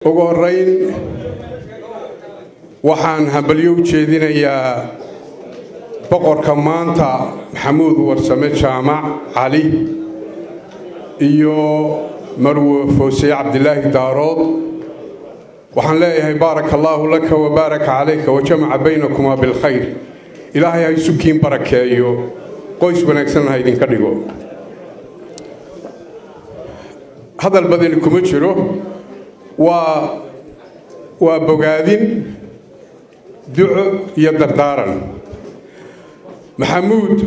ugu horeyn waxaan hambalyo u jeedinayaa boqorka maanta Maxamuud Warsame Jaamac Cali iyo Marwo Foose Cabdilaahi Daarood waxaan leeyahay barakallahu laka wa baraka alayka wa jama'a baynakuma bil khayr ilaahay ay sukiin barakeeyo qoys wanaagsan ha idin ka dhigo hadal badan kuma jiro waa bogaadin duco iyo dardaaran Maxamuud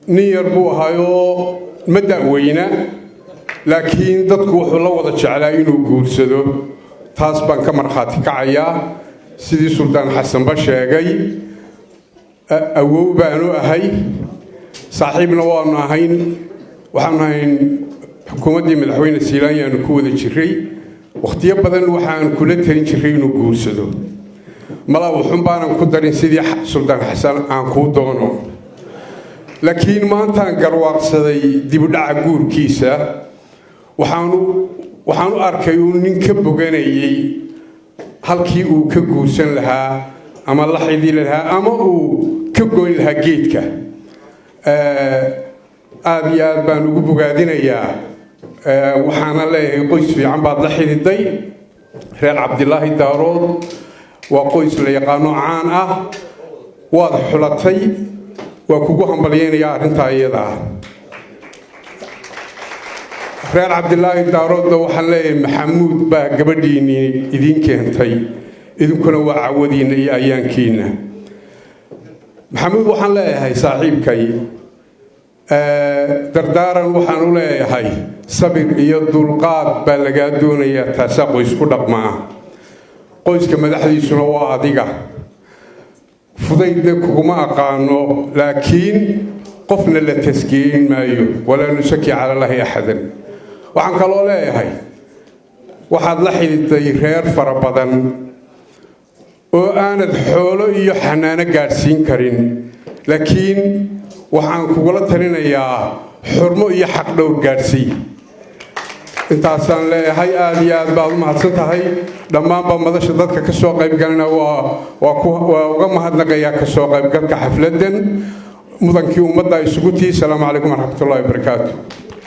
niyar buu ahayo mada weyna laakiin dadku wuxuu la wada jeclaa inuu guursado taas baan ka marxaati kacaya sidii Sultan Xasan ba sheegay awow baanu ahay saaxiibna waanu ahayn waxaan ahayn xukuumadii madaxweyne Siilaan yaanu ku wada jiray waqtiyo badan waxaan kula talin jiray inuu guursado mala wuxuu baanan ku darin sidii Sultan Xasan aan ku doono laakiin maanta garwaaqsaday dib u dhaca guurkiisa waxaan u arkay uu nin ka boganayay halkii uu ka guursan lahaa ama la xidhiidhi lahaa ama uu ka goyn lahaa geedka aad iyo aad baan ugu bogaadinayaa waxaana leeyahay qoys fiican baad la xidhiidhay reer Cabdilaahi Daarood waa qoys la yaqaan caan ah waad xulatay waa kugu hambalyeynaya arinta iyada reer Cabdilaahi Daarood waxaan leeyahay Maxamuud baa gabadhiini idin keentay idinkuna waa caawadiina iyo ayaankiina Maxamuud waxaan leeyahay saaxiibkay dardaaran waxaan u leeyahay sabir iyo dulqaad baa laga doonayaa taasa qoys ku dhaqmaa qoyska madaxdiisuna waa adiga fudayde kuma aqaano laakiin qofna la taskiin maayo wala nusaki ala allahi ahadan waxaan kaloo leeyahay waxaad la xidhiidhay reer fara badan oo aanad xoolo iyo xanaano gaarsiin karin laakiin waxaan kugula talinayaa xurmo iyo xaq dhowr gaarsii intaasaan leeyahay aad iyo aad baad u mahadsan tahay dhammaanba madasha dadka ka soo qayb galana waa uga mahadnaqayaa ka soo qaybgalka xafladan mudankii ummadda isugu tii salaamu calaykum waraxmatullaahi wabarakaatuh